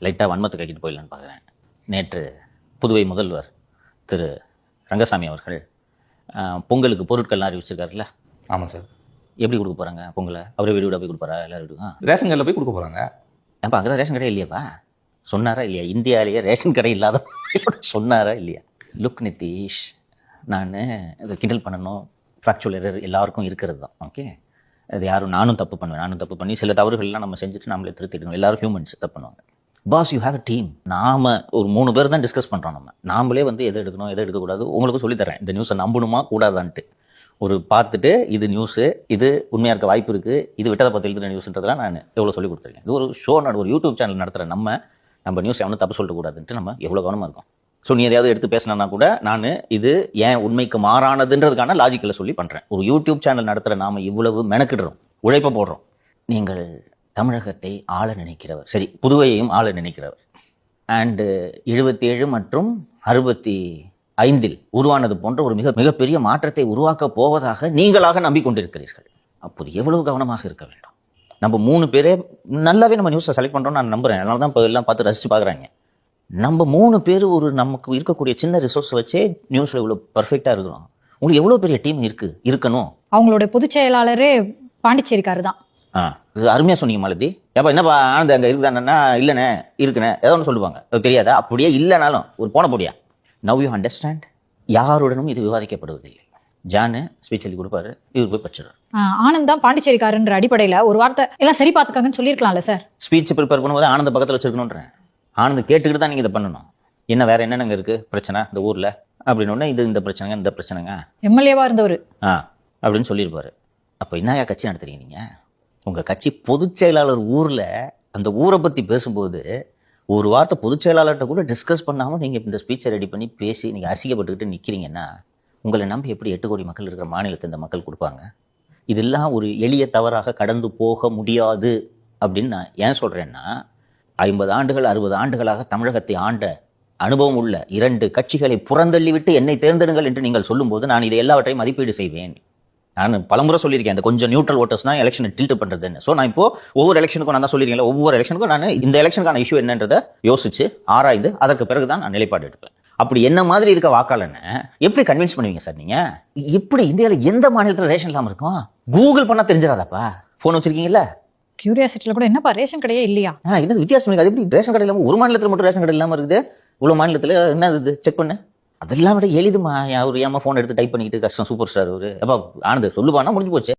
லைட்டாக வன்மத்தை கட்டிட்டு போயிடலான்னு பார்க்குறேன். நேற்று புதுவை முதல்வர் திரு ரங்கசாமி அவர்கள் பொங்கலுக்கு பொருட்கள்லாம் அறிவிச்சிருக்காருல்ல. ஆமாம் சார். எப்படி கொடுக்க போகிறாங்க பொங்கலை? அவரே வீடு வீடாக போய் கொடுப்பாரா? எல்லாரும் வீடுக்கும் ரேஷன் கடையில் போய் கொடுக்க போகிறாங்க. ஏன்ப்பா அங்கே தான் ரேஷன் கடை இல்லையாப்பா? சொன்னாரா இல்லையா? இந்தியாவிலேயே ரேஷன் கடை இல்லாத சொன்னாரா இல்லையா? லுக் நிதிஷ், நான் இதை கிண்டல் பண்ணணும், ஃபேக்சுவல் எரர் எல்லாருக்கும் இருக்கிறது தான். ஓகே, அது யாரும் நானும் தப்பு பண்ணுவேன், நானும் தப்பு பண்ணி சில தவறுகள்லாம் நம்ம செஞ்சுட்டு நம்மளே திருத்திக்கணும். எல்லாரும் ஹியூமன்ஸ் தப்பு பண்ணுவாங்க. Boss, you have a team. நாம ஒரு 3 பேர் தான் டிஸ்கஸ் பண்ணுறோம். நாமளே வந்து எதை எடுக்கணும் எதை எடுக்கக்கூடாது உங்களுக்கு சொல்லித்தரேன். இந்த நியூஸை நம்பணுமா கூடாதான்ட்டு ஒரு பார்த்துட்டு இது நியூஸு, இது உண்மையாக இருக்க வாய்ப்பு இருக்குது, இது விட்டதை பார்த்து எழுதுகிற நியூஸ்ன்றதெல்லாம் நான் எவ்வளோ சொல்லி கொடுத்துருக்கேன். இது ஒரு ஷோ, ஒரு யூடியூப் சேனல் நடத்துகிற நம்ம நியூஸ் எவனும் தப்பு சொல்லக்கூடாதுன்ட்டு நம்ம எவ்வளோ கவனமாக இருக்கோம். ஸோ நீ எதையாவது எடுத்து பேசினா கூட நான் இது ஏன் உண்மைக்கு மாறானதுன்றதுக்கான லாஜிக்கலை சொல்லி பண்ணுறேன். ஒரு யூடியூப் சேனல் நடத்துகிற நாம் இவ்வளவு மெனக்கிடுறோம், உழைப்பை போடுறோம். நீங்கள் தமிழகத்தை ஆள நினைக்கிறவர், சரி புதுவையையும் ஆள நினைக்கிறவர், அண்டு 77 மற்றும் 65 உருவானது போன்ற ஒரு மிகப்பெரிய மாற்றத்தை உருவாக்க போவதாக நீங்களாக நம்பிக்கொண்டிருக்கிறீர்கள். அப்போது எவ்வளவு கவனமாக இருக்க வேண்டும். நம்ம 3 பேரே நல்லாவே நம்ம நியூஸை செலக்ட் பண்ணுறோம், நான் நம்புகிறேன். அதனால தான் இப்போ எல்லாம் பார்த்து ரசித்து பார்க்குறாங்க. நம்ம 3 பேர் ஒரு நமக்கு இருக்கக்கூடிய சின்ன ரிசோர்ஸ் வச்சே நியூஸில் இவ்வளோ பர்ஃபெக்டாக இருக்கிறோம். உங்களுக்கு எவ்வளோ பெரிய டீம் இருக்கணும். அவங்களுடைய பொதுச் செயலாளரே பாண்டிச்சேரிக்காரு தான். இது அருமையாக சொன்னீங்க மாலதி. ஏப்பா என்னப்பா ஆனந்த் அங்கே இருக்குதானே? இல்லைண்ணே இருக்குண்ணே ஏதோ ஒன்று சொல்லுவாங்க, அது தெரியாதா? அப்படியே இல்லைனாலும் ஒரு போன போடியா. Now you understand. யாருடனும் இது விவாதிக்கப்படுவதில்லை. ஜானு ஸ்பீச் எழுதி கொடுப்பாரு, இவர் போய் படிச்சிடுறாரு. ஆனந்த் தான் பாண்டிச்சேரிக்காருன்ற அடிப்படையில் ஒரு வார்த்தை எல்லாம் சரி பார்த்துக்காங்கன்னு சொல்லியிருக்கலாம்ல சார். ஸ்பீச் ப்ரிப்பேர் பண்ணும்போது ஆனந்த பக்கத்தில் வச்சிருக்கணுன்றேன். ஆனந்த் கேட்டுக்கிட்டு தான் நீங்கள் இதை பண்ணணும். என்ன வேற என்னென்னங்க இருக்குது பிரச்சனை இந்த ஊரில் அப்படின்னு இது இந்த பிரச்சனைங்க இந்த பிரச்சனைங்க எம்எல்ஏவாக இருந்தவர் அப்படின்னு சொல்லியிருப்பாரு. அப்போ என்னையா கட்சி நடத்துறீங்க நீங்கள்? உங்கள் கட்சி பொதுச் செயலாளர் ஊரில் அந்த ஊரை பற்றி பேசும்போது ஒரு வார்த்தை பொதுச் செயலாளர்கிட்ட கூட டிஸ்கஸ் பண்ணாமல் நீங்கள் இந்த ஸ்பீச்சை ரெடி பண்ணி பேசி நீங்கள் அசிங்கப்பட்டுக்கிட்டு நிற்கிறீங்கன்னா உங்களை நம்பி எப்படி 8 கோடி மக்கள் இருக்கிற மாநிலத்தை இந்த மக்கள் கொடுப்பாங்க? இதெல்லாம் ஒரு எளிய தவறாக கடந்து போக முடியாது அப்படின்னு நான் ஏன் சொல்கிறேன்னா, 50 ஆண்டுகள் 60 ஆண்டுகளாக தமிழகத்தை ஆண்ட அனுபவம் உள்ள 2 கட்சிகளை புறந்தள்ளிவிட்டு என்னை தேர்ந்தெடுங்கள் என்று நீங்கள் சொல்லும்போது நான் இதை எல்லாவற்றையும் மதிப்பீடு செய்வேன். நான் பலமுறை சொல்லியிருக்கேன், அந்த கொஞ்சம் நியூட்ரல் ஓட்டர்ஸ் தான் எலெக்ஷனை டில்ட் பண்ணுறதுன்னு. ஸோ நான் இப்போ ஒவ்வொரு எலெக்ஷனுக்கும் நான் தான் சொல்லியிருக்கேன், ஒவ்வொரு எலெக்ஷனுக்கும் நான் இந்த எலெக்ஷனுக்கான இஷ்யூ என்னன்றதை யோசிச்சு ஆராய்ந்து அதற்கு பிறகு தான் நான் நிலைப்பாடு எடுப்பேன். அப்படி என்ன மாதிரி இருக்க வாக்காளன்னு எப்படி கன்வின்ஸ் பண்ணுவீங்க சார் நீங்க? இப்படி இந்தியாவில் எந்த மாநிலத்தில் ரேஷன் இல்லாமல் இருக்கும்? கூகுள் பண்ணா தெரிஞ்சிடாதாப்பா? ஃபோன் வச்சிருக்கீங்கல்ல? கியூரியாசிட்டியில் கூட என்னப்பா ரேஷன் கடையே இல்லையா? இது வித்தியாசம். அது எப்படி ரேஷன் கடை இல்லாமல் ஒரு மாநிலத்தில் மட்டும் ரேஷன் கடை இல்லாமல் இருக்குது, இவ்வளோ மாநிலத்தில் என்ன இது செக் பண்ணு. அதெல்லாம் விட எளிதுமா. அவர் ஏமா ஃபோன் எடுத்து டைப் பண்ணிக்கிட்டு கஷ்டம். சூப்பர் ஸ்டார் அவரு. அப்பா ஆனந்த் சொல்லுவானா முடிஞ்சு போச்சு.